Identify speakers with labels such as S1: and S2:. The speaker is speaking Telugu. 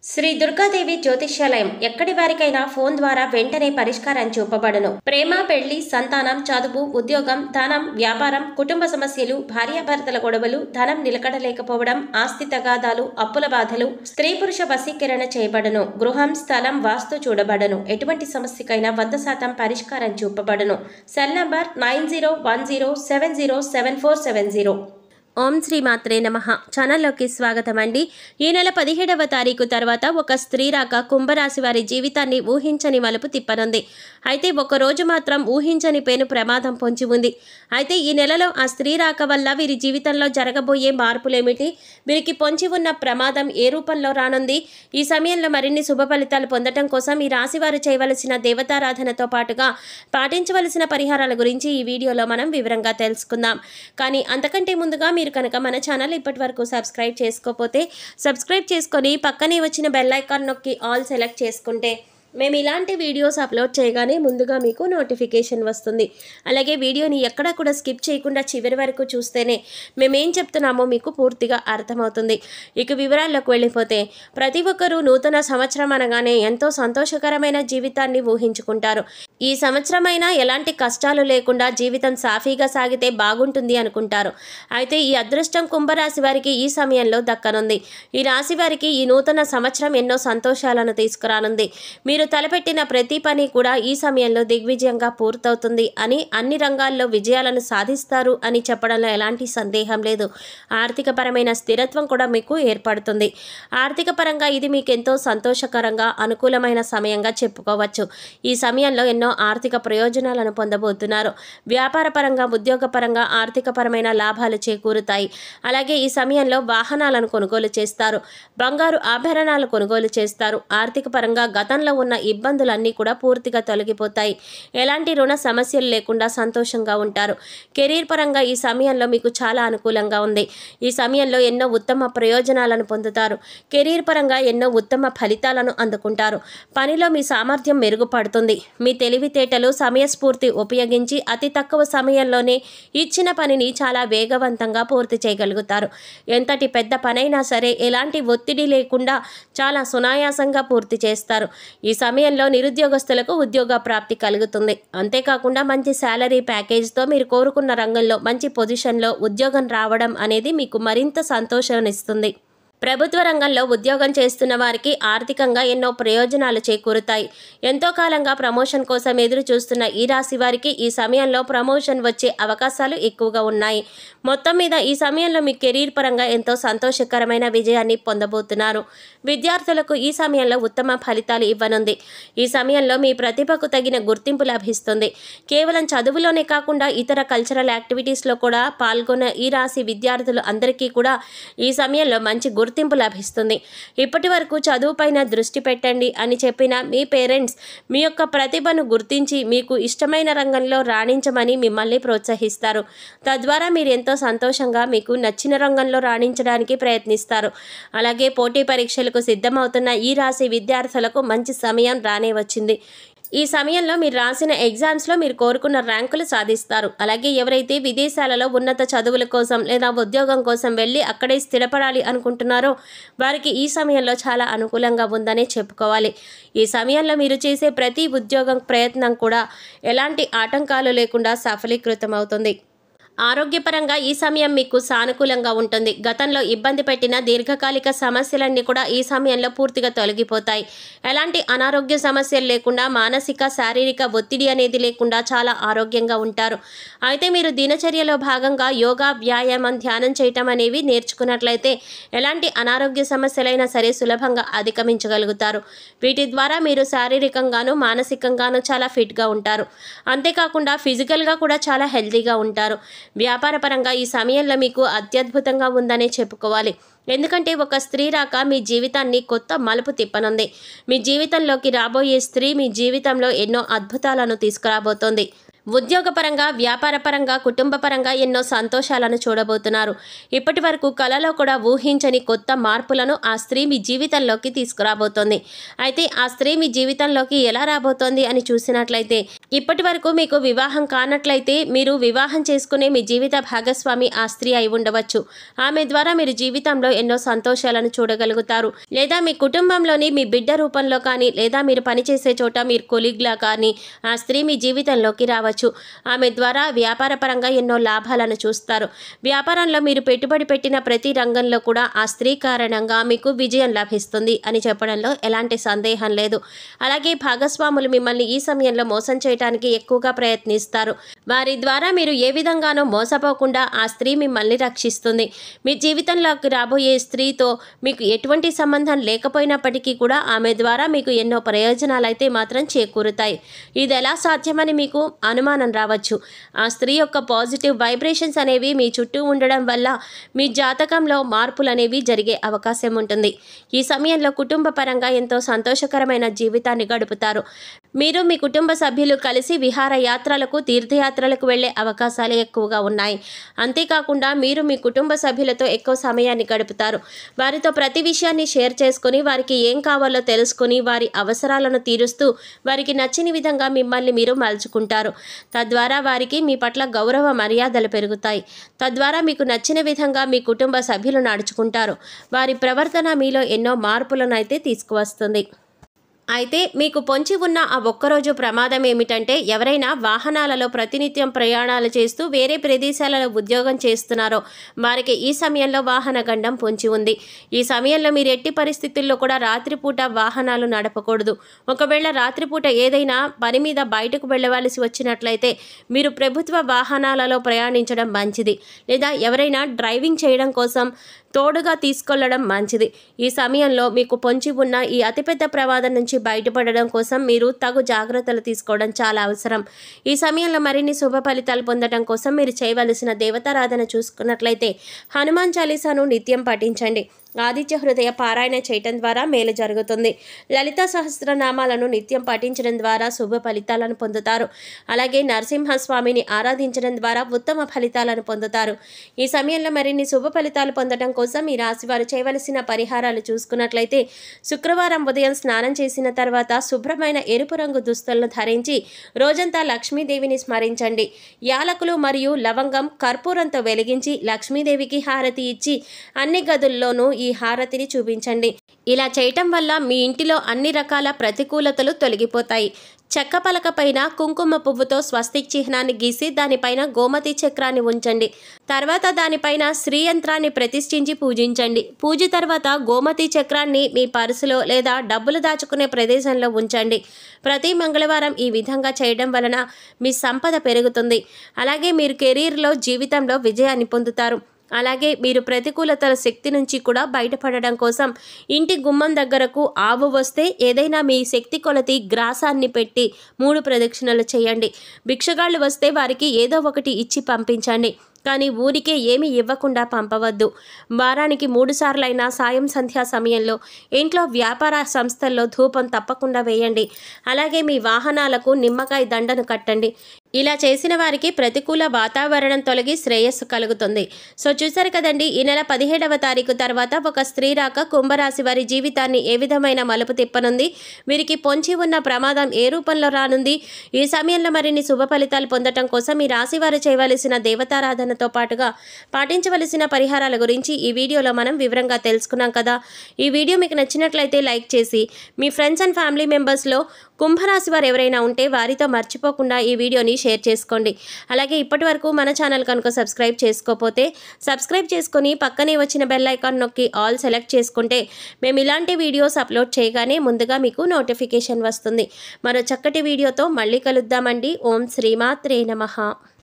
S1: శ్రీ దుర్గాదేవి జ్యోతిష్యాలయం ఎక్కడి వారికైనా ఫోన్ ద్వారా వెంటనే పరిష్కారం చూపబడును. ప్రేమ, పెళ్లి, సంతానం, చదువు, ఉద్యోగం, ధనం, వ్యాపారం, కుటుంబ సమస్యలు, భార్యాభర్తల గొడవలు, ధనం నిలకడలేకపోవడం, ఆస్తి తగాదాలు, అప్పుల బాధలు, స్త్రీ పురుష వశీకరణ చేయబడును. గృహం, స్థలం, వాస్తు చూడబడును. ఎటువంటి సమస్యకైనా 100% పరిష్కారం చూపబడును. Cell number 9010707470. ఓం శ్రీ మాత్రే నమః. ఛానల్లోకి స్వాగతం అండి. ఈ నెల 17వ తారీఖు తర్వాత ఒక స్త్రీ రాక కుంభరాశి వారి జీవితాన్ని ఊహించని మలుపు తిప్పనుంది. అయితే ఒకరోజు మాత్రం ఊహించని పేను ప్రమాదం పొంచి ఉంది. అయితే ఈ నెలలో ఆ స్త్రీ రాక వల్ల వీరి జీవితంలో జరగబోయే మార్పులేమిటి, వీరికి పొంచి ఉన్న ప్రమాదం ఏ రూపంలో రానుంది, ఈ సమయంలో మరిన్ని శుభ ఫలితాలు పొందడం కోసం ఈ రాశి వారు చేయవలసిన దేవతారాధనతో పాటుగా పాటించవలసిన పరిహారాల గురించి ఈ వీడియోలో మనం వివరంగా తెలుసుకుందాం. కానీ అంతకంటే ముందుగా మీరు కనుక మన ఛానల్ ఇప్పటి వరకు సబ్స్క్రైబ్ చేసుకోకపోతే సబ్స్క్రైబ్ చేసుకొని పక్కనే వచ్చిన బెల్ ఐకాన్ నొక్కి ఆల్ సెలెక్ట్ చేసుకుంటే మేము ఇలాంటి వీడియోస్ అప్లోడ్ చేయగానే ముందుగా మీకు నోటిఫికేషన్ వస్తుంది. అలాగే వీడియోని ఎక్కడా కూడా స్కిప్ చేయకుండా చివరి వరకు చూస్తేనే మేమేం చెప్తున్నామో మీకు పూర్తిగా అర్థమవుతుంది. ఇక వివరాల్లోకి వెళ్ళిపోతే, ప్రతి ఒక్కరూ నూతన సంవత్సరం అనగానే ఎంతో సంతోషకరమైన జీవితాన్ని ఊహించుకుంటారు. ఈ సంవత్సరమైనా ఎలాంటి కష్టాలు లేకుండా జీవితం సాఫీగా సాగితే బాగుంటుంది అనుకుంటారు. అయితే ఈ అదృష్టం కుంభరాశి వారికి ఈ సమయంలో దక్కనుంది. ఈ రాశి వారికి ఈ నూతన సంవత్సరం ఎన్నో సంతోషాలను తీసుకురానుంది. మీరు తలపెట్టిన ప్రతి పని కూడా ఈ సమయంలో దిగ్విజయంగా పూర్తవుతుంది అని, అన్ని రంగాల్లో విజయాలను సాధిస్తారు అని చెప్పడంలో ఎలాంటి సందేహం లేదు. ఆర్థిక పరమైన స్థిరత్వం కూడా మీకు ఏర్పడుతుంది. ఆర్థిక పరంగా ఇది మీకు ఎంతో సంతోషకరంగా అనుకూలమైన సమయంగా చెప్పుకోవచ్చు. ఈ సమయంలో ఎన్నో ఆర్థిక ప్రయోజనాలను పొందబోతున్నారు. వ్యాపార పరంగా, ఉద్యోగ పరంగా ఆర్థిక పరమైన లాభాలు చేకూరుతాయి. అలాగే ఈ సమయంలో వాహనాలను కొనుగోలు చేస్తారు, బంగారు ఆభరణాలు కొనుగోలు చేస్తారు. ఆర్థిక పరంగా గతంలో ఉన్న ఇబ్బందులన్నీ కూడా పూర్తిగా తొలగిపోతాయి. ఎలాంటి రుణ సమస్యలు లేకుండా సంతోషంగా ఉంటారు. కెరీర్ పరంగా ఈ సమయంలో మీకు చాలా అనుకూలంగా ఉంది. ఈ సమయంలో ఎన్నో ఉత్తమ ప్రయోజనాలను పొందుతారు. కెరీర్ పరంగా ఎన్నో ఉత్తమ ఫలితాలను అందుకుంటారు. పనిలో మీ సామర్థ్యం మెరుగుపడుతుంది. మీ తెలివితేటలు, సమయస్ఫూర్తి ఉపయోగించి అతి తక్కువ సమయంలోనే ఇచ్చిన పనిని చాలా వేగవంతంగా పూర్తి చేయగలుగుతారు. ఎంతటి పెద్ద పనైనా సరే ఎలాంటి ఒత్తిడి లేకుండా చాలా సునాయాసంగా పూర్తి చేస్తారు. ఈ సమయంలో నిరుద్యోగస్తులకు ఉద్యోగ ప్రాప్తి కలుగుతుంది. అంతేకాకుండా మంచి శాలరీ ప్యాకేజ్తో మీరు కోరుకున్న రంగంలో మంచి పొజిషన్లో ఉద్యోగం రావడం అనేది మీకు మరింత సంతోషాన్నిస్తుంది. ప్రభుత్వ రంగంలో ఉద్యోగం చేస్తున్న వారికి ఆర్థికంగా ఎన్నో ప్రయోజనాలు చేకూరుతాయి. ఎంతో కాలంగా ప్రమోషన్ కోసం ఎదురు చూస్తున్న ఈ రాశి వారికి ఈ సమయంలో ప్రమోషన్ వచ్చే అవకాశాలు ఎక్కువగా ఉన్నాయి. మొత్తం మీద ఈ సమయంలో మీ కెరీర్ పరంగా ఎంతో సంతోషకరమైన విజయాన్ని పొందబోతున్నారు. విద్యార్థులకు ఈ సమయంలో ఉత్తమ ఫలితాలు ఇవ్వనుంది. ఈ సమయంలో మీ ప్రతిభకు తగిన గుర్తింపు లభిస్తుంది. కేవలం చదువులోనే కాకుండా ఇతర కల్చరల్ యాక్టివిటీస్లో కూడా పాల్గొన్న ఈ రాశి విద్యార్థులు అందరికీ కూడా ఈ సమయంలో మంచి గుర్తింపు లభిస్తుంది. ఇప్పటి వరకు చదువుపైన దృష్టి పెట్టండి అని చెప్పిన మీ పేరెంట్స్ మీ యొక్క ప్రతిభను గుర్తించి మీకు ఇష్టమైన రంగంలో రాణించమని మిమ్మల్ని ప్రోత్సహిస్తారు. తద్వారా మీరు ఎంతో సంతోషంగా మీకు నచ్చిన రంగంలో రాణించడానికి ప్రయత్నిస్తారు. అలాగే పోటీ పరీక్షలకు సిద్ధమవుతున్న ఈ రాశి విద్యార్థులకు మంచి సమయం రానే వచ్చింది. ఈ సమయంలో మీరు రాసిన ఎగ్జామ్స్లో మీరు కోరుకున్న ర్యాంకులు సాధిస్తారు. అలాగే ఎవరైతే విదేశాలలో ఉన్నత చదువుల కోసం లేదా ఉద్యోగం కోసం వెళ్ళి అక్కడే స్థిరపడాలి అనుకుంటున్నారో వారికి ఈ సమయంలో చాలా అనుకూలంగా ఉందనే చెప్పుకోవాలి. ఈ సమయంలో మీరు చేసే ప్రతి ఉద్యోగం ప్రయత్నం కూడా ఎలాంటి ఆటంకాలు లేకుండా సఫలీకృతం అవుతుంది. ఆరోగ్యపరంగా ఈ సమయం మీకు సానుకూలంగా ఉంటుంది. గతంలో ఇబ్బంది పెట్టిన దీర్ఘకాలిక సమస్యలన్నీ కూడా ఈ సమయంలో పూర్తిగా తొలగిపోతాయి. ఎలాంటి అనారోగ్య సమస్యలు లేకుండా, మానసిక, శారీరక ఒత్తిడి అనేది లేకుండా చాలా ఆరోగ్యంగా ఉంటారు. అయితే మీరు దినచర్యలో భాగంగా యోగా, వ్యాయామం, ధ్యానం చేయటం అనేవి నేర్చుకున్నట్లయితే ఎలాంటి అనారోగ్య సమస్యలైనా సరే సులభంగా అధిగమించగలుగుతారు. వీటి ద్వారా మీరు శారీరకంగాను, మానసికంగాను చాలా ఫిట్గా ఉంటారు. అంతేకాకుండా ఫిజికల్గా కూడా చాలా హెల్తీగా ఉంటారు. వ్యాపార పరంగా ఈ సమయంలో మీకు అత్యద్భుతంగా ఉందనే చెప్పుకోవాలి. ఎందుకంటే ఒక స్త్రీ రాక మీ జీవితాన్ని కొత్త మలుపు తిప్పనుంది. మీ జీవితంలోకి రాబోయే స్త్రీ మీ జీవితంలో ఎన్నో అద్భుతాలను తీసుకురాబోతోంది. ఉద్యోగపరంగా, వ్యాపారపరంగా, కుటుంబపరంగా ఎన్నో సంతోషాలను చూడబోతున్నారు. ఇప్పటి వరకు కలలో కూడా ఊహించని కొత్త మార్పులను ఆ స్త్రీ మీ జీవితంలోకి తీసుకురాబోతోంది. అయితే ఆ స్త్రీ మీ జీవితంలోకి ఎలా రాబోతోంది అని చూసినట్లయితే, ఇప్పటి వరకు మీకు వివాహం కానట్లయితే మీరు వివాహం చేసుకునే మీ జీవిత భాగస్వామి ఆ స్త్రీ అయి ఉండవచ్చు. ఆమె ద్వారా మీరు జీవితంలో ఎన్నో సంతోషాలను చూడగలుగుతారు. లేదా మీ కుటుంబంలోని మీ బిడ్డ రూపంలో కానీ, లేదా మీరు పనిచేసే చోట మీరు కొలీగ్లా కానీ ఆ స్త్రీ మీ జీవితంలోకి రావచ్చు. ఆమె ద్వారా వ్యాపారపరంగా ఎన్నో లాభాలను చూస్తారు. వ్యాపారంలో మీరు పెట్టుబడి పెట్టిన ప్రతి రంగంలో కూడా ఆ స్త్రీ కారణంగా మీకు విజయం లభిస్తుంది అని చెప్పడంలో ఎలాంటి సందేహం లేదు. అలాగే భాగస్వాములు మిమ్మల్ని ఈ సమయంలో మోసం చేయడానికి ఎక్కువగా ప్రయత్నిస్తారు. వారి ద్వారా మీరు ఏ విధంగానూ మోసపోకుండా ఆ స్త్రీ మిమ్మల్ని రక్షిస్తుంది. మీ జీవితంలోకి రాబోయే స్త్రీతో మీకు ఎటువంటి సంబంధం లేకపోయినప్పటికీ కూడా ఆమె ద్వారా మీకు ఎన్నో ప్రయోజనాలు అయితే మాత్రం చేకూరుతాయి. ఇది ఎలా సాధ్యమని మీకు అనుమానం రావచ్చు. ఆ స్త్రీ యొక్క పాజిటివ్ వైబ్రేషన్స్ అనేవి మీ చుట్టూ ఉండడం వల్ల మీ జాతకంలో మార్పులు అనేవి జరిగే అవకాశం ఉంటుంది. ఈ సమయంలో కుటుంబ పరంగా ఎంతో సంతోషకరమైన జీవితాన్ని గడుపుతారు. మీరు మీ కుటుంబ సభ్యులు కలిసి విహారయాత్రలకు, తీర్థయాత్రలకు వెళ్లే అవకాశాలు ఎక్కువగా ఉన్నాయి. అంతేకాకుండా మీరు మీ కుటుంబ సభ్యులతో ఎక్కువ సమయాన్ని గడుపుతారు. వారితో ప్రతి విషయాన్ని షేర్ చేసుకుని, వారికి ఏం కావాలో తెలుసుకుని, వారి అవసరాలను తీరుస్తూ వారికి నచ్చిన విధంగా మిమ్మల్ని మీరు మలుచుకుంటారు. తద్వారా వారికి మీ పట్ల గౌరవ మర్యాదలు పెరుగుతాయి. తద్వారా మీకు నచ్చిన విధంగా మీ కుటుంబ సభ్యులు నడుచుకుంటారు. వారి ప్రవర్తన మీలో ఎన్నో మార్పులను అయితే తీసుకువస్తుంది. అయితే మీకు పొంచి ఉన్న ఆ ఒక్కరోజు ప్రమాదం ఏమిటంటే, ఎవరైనా వాహనాలలో ప్రతినిత్యం ప్రయాణాలు చేస్తూ వేరే ప్రదేశాలలో ఉద్యోగం చేస్తున్నారో వారికి ఈ సమయంలో వాహన గండం పొంచి ఉంది. ఈ సమయంలో మీరు ఎట్టి పరిస్థితుల్లో కూడా రాత్రిపూట వాహనాలు నడపకూడదు. ఒకవేళ రాత్రిపూట ఏదైనా పని మీద బయటకు వెళ్ళవలసి వచ్చినట్లయితే మీరు ప్రభుత్వ వాహనాలలో ప్రయాణించడం మంచిది. లేదా ఎవరైనా డ్రైవింగ్ చేయడం కోసం తోడుగా తీసుకెళ్లడం మంచిది. ఈ సమయంలో మీకు పొంచి ఉన్న ఈ అతిపెద్ద ప్రమాదం నుంచి బయటపడడం కోసం మీరు తగు జాగ్రత్తలు తీసుకోవడం చాలా అవసరం. ఈ సమయంలో మరిన్ని శుభ ఫలితాలు పొందడం కోసం మీరు చేయవలసిన దేవతారాధన చూసుకున్నట్లయితే హనుమాన్ చాలీసాను నిత్యం పఠించండి. ఆదిత్య హృదయ పారాయణ చేయటం ద్వారా మేలు జరుగుతుంది. లలిత సహస్రనామాలను నిత్యం పఠించడం ద్వారా శుభ ఫలితాలను పొందుతారు. అలాగే నరసింహస్వామిని ఆరాధించడం ద్వారా ఉత్తమ ఫలితాలను పొందుతారు. ఈ సమయంలో మరిన్ని శుభ ఫలితాలు పొందడం కోసం ఈ రాశి వారు చేయవలసిన పరిహారాలు చూసుకున్నట్లయితే, శుక్రవారం ఉదయం స్నానం చేసిన తర్వాత శుభ్రమైన ఎరుపు రంగు దుస్తులను ధరించి రోజంతా లక్ష్మీదేవిని స్మరించండి. యాలకులు మరియు లవంగం కర్పూరంతో వెలిగించి లక్ష్మీదేవికి హారతి ఇచ్చి అన్ని గదుల్లోనూ ఈ హారతిని చూపించండి. ఇలా చేయటం వల్ల మీ ఇంటిలో అన్ని రకాల ప్రతికూలతలు తొలగిపోతాయి. చెక్క పలక పైన కుంకుమ పువ్వుతో స్వస్తిక్ చిహ్నాన్ని గీసి దానిపైన గోమతి చక్రాన్ని ఉంచండి. తర్వాత దానిపైన శ్రీ యంత్రాన్ని ప్రతిష్ఠించి పూజించండి. పూజ తర్వాత గోమతి చక్రాన్ని మీ పర్సులో లేదా డబ్బులు దాచుకునే ప్రదేశంలో ఉంచండి. ప్రతి మంగళవారం ఈ విధంగా చేయడం వలన మీ సంపద పెరుగుతుంది. అలాగే మీరు కెరీర్లో, జీవితంలో విజయాన్ని పొందుతారు. అలాగే మీరు ప్రతికూలతల శక్తి నుంచి కూడా బయటపడడం కోసం ఇంటి గుమ్మం దగ్గరకు ఆవు వస్తే ఏదైనా మీ శక్తి కొలది గ్రాసాన్ని పెట్టి 3 ప్రదక్షిణలు చేయండి. భిక్షగాళ్ళు వస్తే వారికి ఏదో ఒకటి ఇచ్చి పంపించండి. కానీ ఊరికే ఏమీ ఇవ్వకుండా పంపవద్దు. వారానికి 3 సార్లైనా సాయం సంధ్యా సమయంలో ఇంట్లో వ్యాపార సంస్థల్లో ధూపం తప్పకుండా వేయండి. అలాగే మీ వాహనాలకు నిమ్మకాయ దండను కట్టండి. ఇలా చేసిన వారికి ప్రతికూల వాతావరణం తొలగి శ్రేయస్సు కలుగుతుంది. సో చూసారు కదండి, ఈ నెల 17వ తారీఖు తర్వాత ఒక స్త్రీ రాక కుంభరాశి వారి జీవితాన్ని ఏ విధమైన మలుపు తిప్పనుంది, వీరికి పొంచి ఉన్న ప్రమాదం ఏ రూపంలో రానుంది, ఈ సమయంలో మరిన్ని శుభ ఫలితాలు పొందడం కోసం ఈ రాశి వారు చేయవలసిన దేవతారాధనతో పాటుగా పాటించవలసిన పరిహారాల గురించి ఈ వీడియోలో మనం వివరంగా తెలుసుకున్నాం కదా. ఈ వీడియో మీకు నచ్చినట్లయితే లైక్ చేసి మీ ఫ్రెండ్స్ అండ్ ఫ్యామిలీ మెంబర్స్లో కుంభరాశి వారు ఎవరైనా ఉంటే వారితో మర్చిపోకుండా ఈ వీడియోని షేర్ చేసుకోండి. అలాగే ఇప్పటి వరకు మన ఛానల్ కనుక సబ్స్క్రైబ్ చేసుకోకపోతే సబ్స్క్రైబ్ చేసుకొని పక్కనే వచ్చిన బెల్ ఐకాన్ నొక్కి ఆల్ సెలెక్ట్ చేసుకుంటే మేము ఇలాంటి వీడియోస్ అప్లోడ్ చేయగానే ముందుగా మీకు నోటిఫికేషన్ వస్తుంది. మరో చక్కటి వీడియోతో మళ్ళీ కలుద్దామండి. ఓం శ్రీమాత్రే నమః.